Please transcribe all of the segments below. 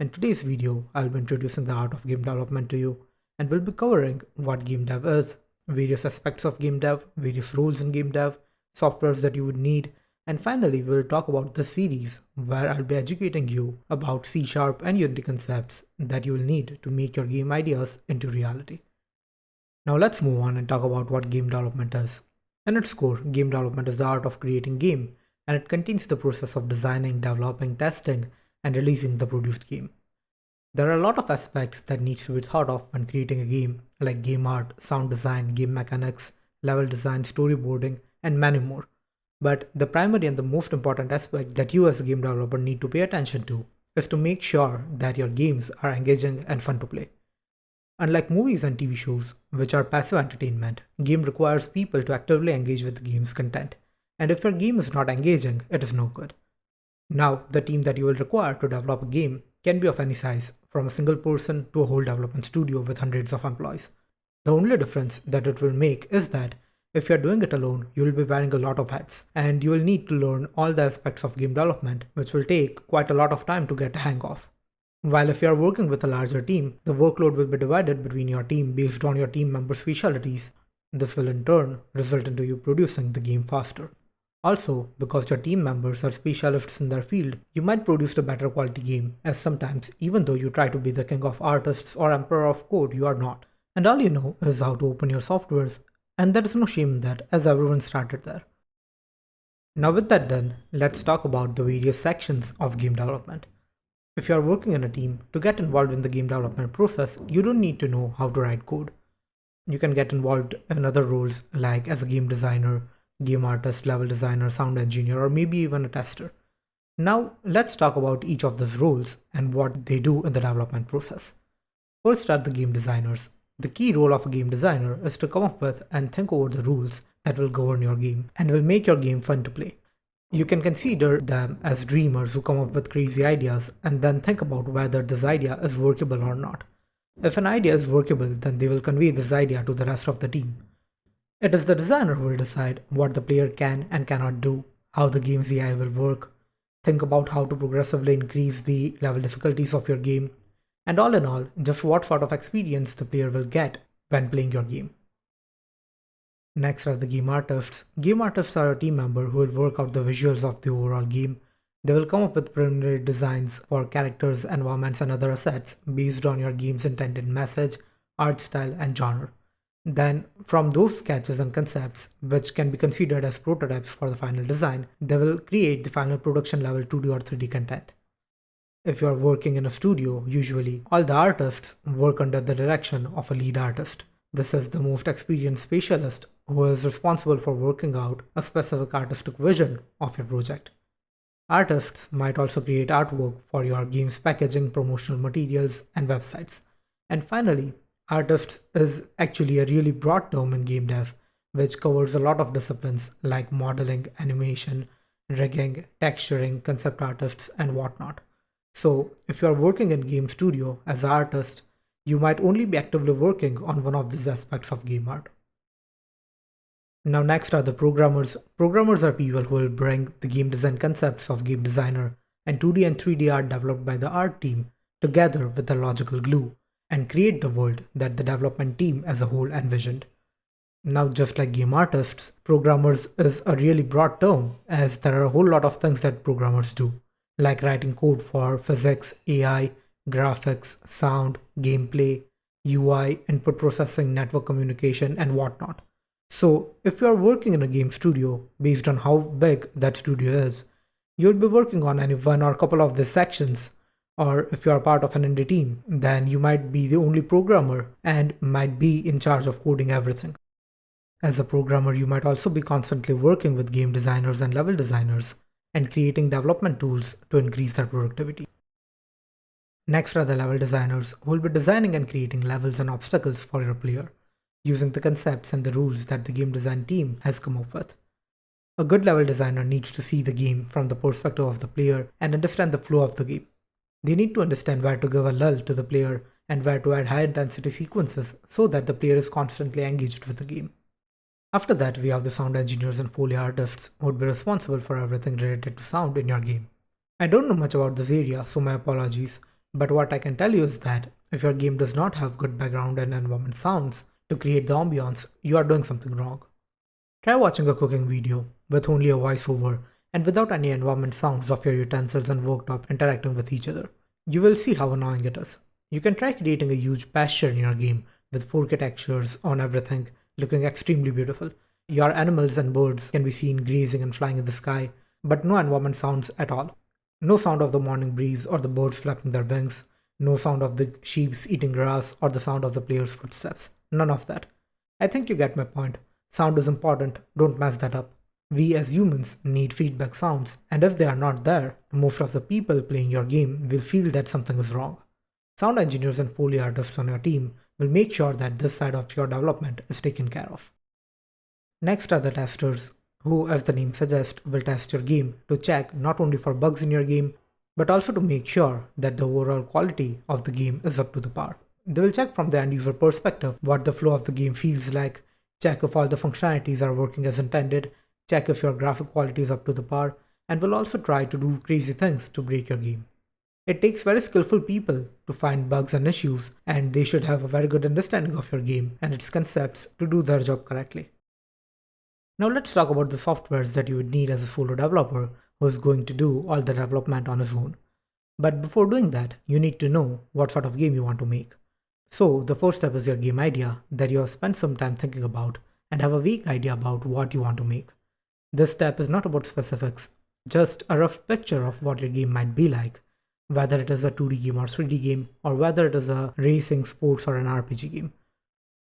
In today's video, I'll be introducing the art of game development to you, and we'll be covering what game dev is, various aspects of game dev, various roles in game dev, softwares that you would need, and finally, we'll talk about the series where I'll be educating you about C# and Unity concepts that you will need to make your game ideas into reality. Now let's move on and talk about what game development is. In its core, game development is the art of creating game, and it contains the process of designing, developing, testing, and releasing the produced game. There are a lot of aspects that needs to be thought of when creating a game, like game art, sound design, game mechanics, level design, storyboarding, and many more. But the primary and the most important aspect that you as a game developer need to pay attention to is to make sure that your games are engaging and fun to play. Unlike movies and TV shows, which are passive entertainment, game requires people to actively engage with the game's content. And if your game is not engaging, it is no good. Now, the team that you will require to develop a game can be of any size, from a single person to a whole development studio with hundreds of employees. The only difference that it will make is that if you're doing it alone, you will be wearing a lot of hats, and you will need to learn all the aspects of game development, which will take quite a lot of time to get a hang of. While if you are working with a larger team, the workload will be divided between your team based on your team members' specialties. This will in turn result into you producing the game faster. Also, because your team members are specialists in their field, you might produce a better quality game, as sometimes, even though you try to be the king of artists or emperor of code, you are not. And all you know is how to open your softwares, and there is no shame in that, as everyone started there. Now with that done, let's talk about the various sections of game development. If you are working in a team, to get involved in the game development process, you don't need to know how to write code. You can get involved in other roles like as a game designer, game artist, level designer, sound engineer, or maybe even a tester. Now, let's talk about each of these roles and what they do in the development process. First are the game designers. The key role of a game designer is to come up with and think over the rules that will govern your game and will make your game fun to play. You can consider them as dreamers who come up with crazy ideas and then think about whether this idea is workable or not. If an idea is workable, then they will convey this idea to the rest of the team. It is the designer who will decide what the player can and cannot do, how the game's AI will work, think about how to progressively increase the level difficulties of your game, and all in all, just what sort of experience the player will get when playing your game. Next are the game artists. Game artists are a team member who will work out the visuals of the overall game. They will come up with preliminary designs for characters, environments, and other assets based on your game's intended message, art style, and genre. Then, from those sketches and concepts, which can be considered as prototypes for the final design, they will create the final production level 2D or 3D content. If you are working in a studio, usually all the artists work under the direction of a lead artist. This is the most experienced specialist who is responsible for working out a specific artistic vision of your project. Artists might also create artwork for your game's packaging, promotional materials, and websites. And finally, artist is actually a really broad term in game dev, which covers a lot of disciplines like modeling, animation, rigging, texturing, concept artists, and whatnot. So, if you are working in game studio as an artist, you might only be actively working on one of these aspects of game art. Now next are the programmers. Programmers are people who will bring the game design concepts of game designer and 2D and 3D art developed by the art team together with the logical glue and create the world that the development team as a whole envisioned. Now just like game artists, programmers is a really broad term as there are a whole lot of things that programmers do, like writing code for physics, AI, graphics, sound, gameplay, UI, input processing, network communication, and whatnot. So, if you are working in a game studio, based on how big that studio is, you'll be working on any one or couple of these sections. Or if you are part of an indie team, then you might be the only programmer and might be in charge of coding everything. As a programmer, you might also be constantly working with game designers and level designers and creating development tools to increase their productivity. Next are the level designers who will be designing and creating levels and obstacles for your player, using the concepts and the rules that the game design team has come up with. A good level designer needs to see the game from the perspective of the player and understand the flow of the game. They need to understand where to give a lull to the player and where to add high intensity sequences so that the player is constantly engaged with the game. After that, we have the sound engineers and Foley artists who would be responsible for everything related to sound in your game. I don't know much about this area, so my apologies. But what I can tell you is that if your game does not have good background and environment sounds to create the ambience, you are doing something wrong. Try watching a cooking video with only a voiceover and without any environment sounds of your utensils and worktop interacting with each other. You will see how annoying it is. You can try creating a huge pasture in your game with 4K textures on everything, looking extremely beautiful. Your animals and birds can be seen grazing and flying in the sky, but no environment sounds at all. No sound of the morning breeze or the birds flapping their wings, no sound of the sheep eating grass or the sound of the player's footsteps. None of that. I think you get my point. Sound is important, don't mess that up. We as humans need feedback sounds, and if they are not there, most of the people playing your game will feel that something is wrong. Sound engineers and Foley artists on your team will make sure that this side of your development is taken care of. Next are the testers, who, as the name suggests, will test your game to check not only for bugs in your game, but also to make sure that the overall quality of the game is up to the par. They will check from the end user perspective what the flow of the game feels like, check if all the functionalities are working as intended, check if your graphic quality is up to the par, and will also try to do crazy things to break your game. It takes very skillful people to find bugs and issues, and they should have a very good understanding of your game and its concepts to do their job correctly. Now let's talk about the softwares that you would need as a solo developer who is going to do all the development on his own. But before doing that, you need to know what sort of game you want to make. So the first step is your game idea that you have spent some time thinking about and have a vague idea about what you want to make. This step is not about specifics, just a rough picture of what your game might be like, whether it is a 2D game or 3D game, or whether it is a racing, sports, or an RPG game.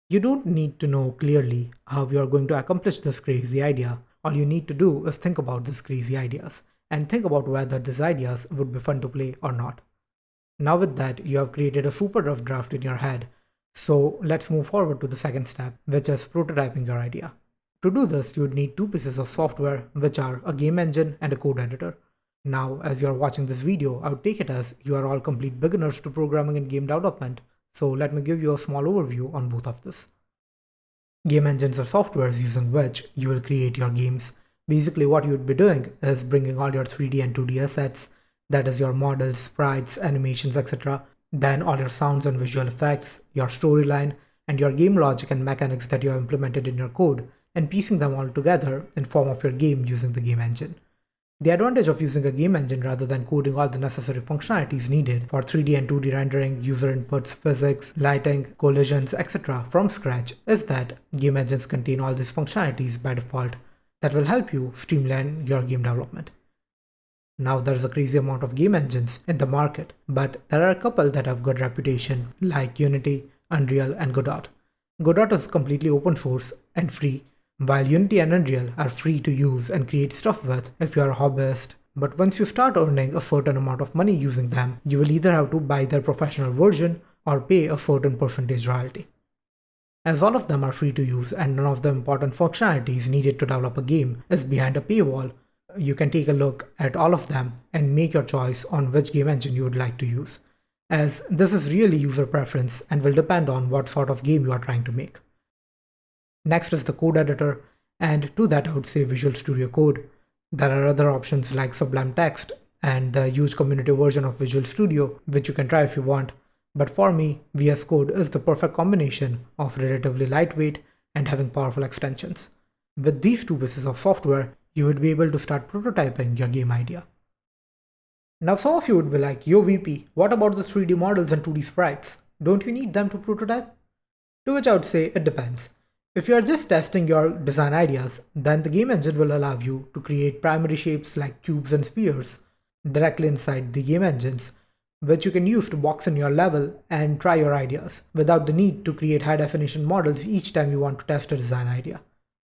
You don't need to know clearly how you are going to accomplish this crazy idea. All you need to do is think about these crazy ideas and think about whether these ideas would be fun to play or not. Now with that, you have created a super rough draft in your head. So let's move forward to the second step, which is prototyping your idea. To do this, you would need two pieces of software, which are a game engine and a code editor. Now, as you are watching this video, I would take it as you are all complete beginners to programming and game development. So let me give you a small overview on both of this. Game engines are softwares using which you will create your games. Basically what you would be doing is bringing all your 3D and 2D assets, that is your models, sprites, animations, etc. Then all your sounds and visual effects, your storyline, and your game logic and mechanics that you have implemented in your code, and piecing them all together in form of your game using the game engine. The advantage of using a game engine rather than coding all the necessary functionalities needed for 3D and 2D rendering, user inputs, physics, lighting, collisions, etc. from scratch is that game engines contain all these functionalities by default that will help you streamline your game development. Now there is a crazy amount of game engines in the market, but there are a couple that have good reputation like Unity, Unreal, and Godot. Godot is completely open source and free, while Unity and Unreal are free to use and create stuff with if you are a hobbyist. But once you start earning a certain amount of money using them, you will either have to buy their professional version or pay a certain percentage royalty. As all of them are free to use and none of the important functionalities needed to develop a game is behind a paywall, you can take a look at all of them and make your choice on which game engine you would like to use, as this is really user preference and will depend on what sort of game you are trying to make. Next is the code editor, and to that I would say Visual Studio Code. There are other options like Sublime Text and the huge community version of Visual Studio, which you can try if you want. But for me, VS Code is the perfect combination of relatively lightweight and having powerful extensions. With these two pieces of software, you would be able to start prototyping your game idea. Now some of you would be like, yo VP, what about the 3D models and 2D sprites? Don't you need them to prototype? To which I would say it depends. If you are just testing your design ideas, then the game engine will allow you to create primary shapes like cubes and spheres directly inside the game engines, which you can use to box in your level and try your ideas without the need to create high definition models each time you want to test a design idea.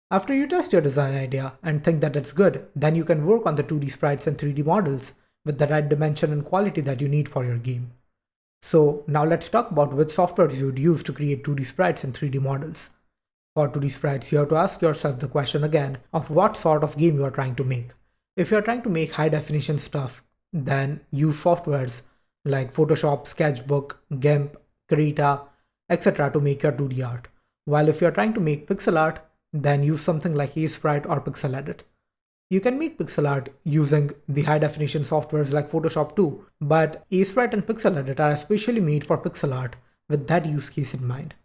After you test your design idea and think that it's good, then you can work on the 2D sprites and 3D models with the right dimension and quality that you need for your game. So now let's talk about which softwares you would use to create 2D sprites and 3D models. For 2D sprites, you have to ask yourself the question again of what sort of game you are trying to make. If you are trying to make high definition stuff, then use softwares like Photoshop, Sketchbook, GIMP, Krita, etc. to make your 2D art. While if you are trying to make pixel art, then use something like Aseprite or Pixel Edit. You can make pixel art using the high definition softwares like Photoshop too, but Aseprite and Pixel Edit are especially made for pixel art with that use case in mind.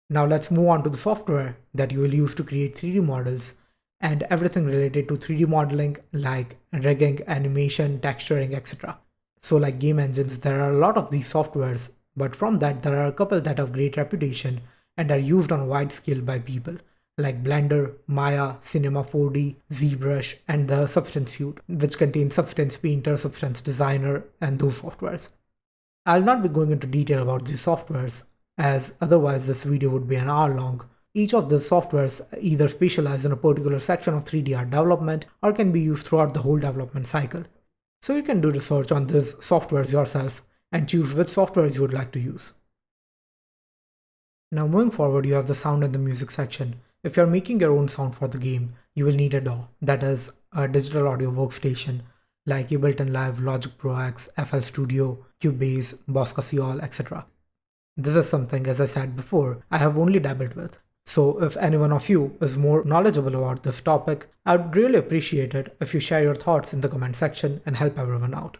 Now let's move on to the software that you will use to create 3D models and everything related to 3D modeling like rigging, animation, texturing, etc. So like game engines, there are a lot of these softwares, but from that there are a couple that have great reputation and are used on a wide scale by people like Blender, Maya, Cinema 4D, ZBrush, and the Substance Suite, which contains Substance Painter, Substance Designer, and those softwares. I'll not be going into detail about these softwares, as otherwise this video would be an hour long. Each of the softwares either specialize in a particular section of 3D art development or can be used throughout the whole development cycle. So you can do research on these softwares yourself and choose which softwares you would like to use. Now moving forward, you have the sound and the music section. If you're making your own sound for the game, you will need a DAW, that is a digital audio workstation like Ableton Live, Logic Pro X, FL Studio, Cubase, Boss Casio, etc. This is something, as I said before, I have only dabbled with. So if any one of you is more knowledgeable about this topic, I would really appreciate it if you share your thoughts in the comment section and help everyone out.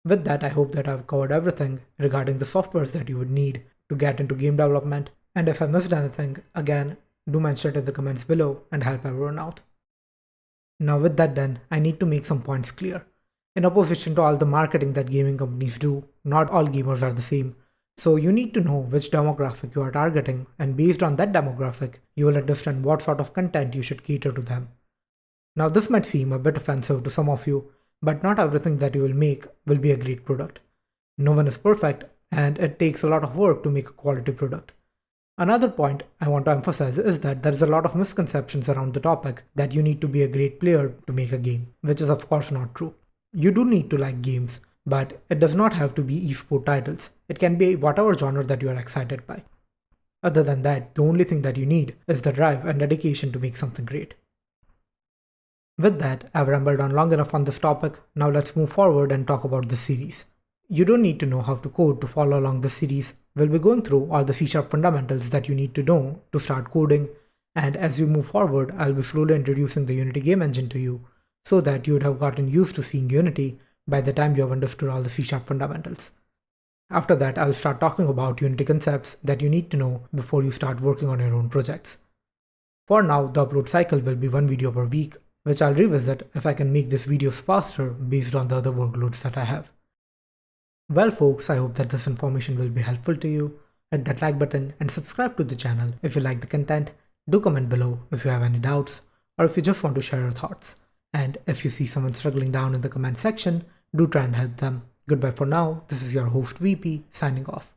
With that, I hope that I've covered everything regarding the softwares that you would need to get into game development, and if I missed anything, again, do mention it in the comments below and help everyone out. Now with that done, I need to make some points clear. In opposition to all the marketing that gaming companies do, not all gamers are the same. So you need to know which demographic you are targeting, and based on that demographic, you will understand what sort of content you should cater to them. Now this might seem a bit offensive to some of you, but not everything that you will make will be a great product. No one is perfect, and it takes a lot of work to make a quality product. Another point I want to emphasize is that there is a lot of misconceptions around the topic that you need to be a great player to make a game, which is of course not true. You do need to like games, but it does not have to be esport titles. It can be whatever genre that you are excited by. Other than that, the only thing that you need is the drive and dedication to make something great. With that, I've rambled on long enough on this topic. Now let's move forward and talk about the series. You don't need to know how to code to follow along the series. We'll be going through all the C# fundamentals that you need to know to start coding, and as we move forward, I'll be slowly introducing the Unity game engine to you, so that you would have gotten used to seeing Unity by the time you have understood all the C# fundamentals. After that, I'll start talking about Unity concepts that you need to know before you start working on your own projects. For now, the upload cycle will be one video per week, which I'll revisit if I can make these videos faster based on the other workloads that I have. Well folks, I hope that this information will be helpful to you. Hit that like button and subscribe to the channel if you like the content. Do comment below if you have any doubts or if you just want to share your thoughts. And if you see someone struggling down in the comment section, do try and help them. Goodbye for now. This is your host VP signing off.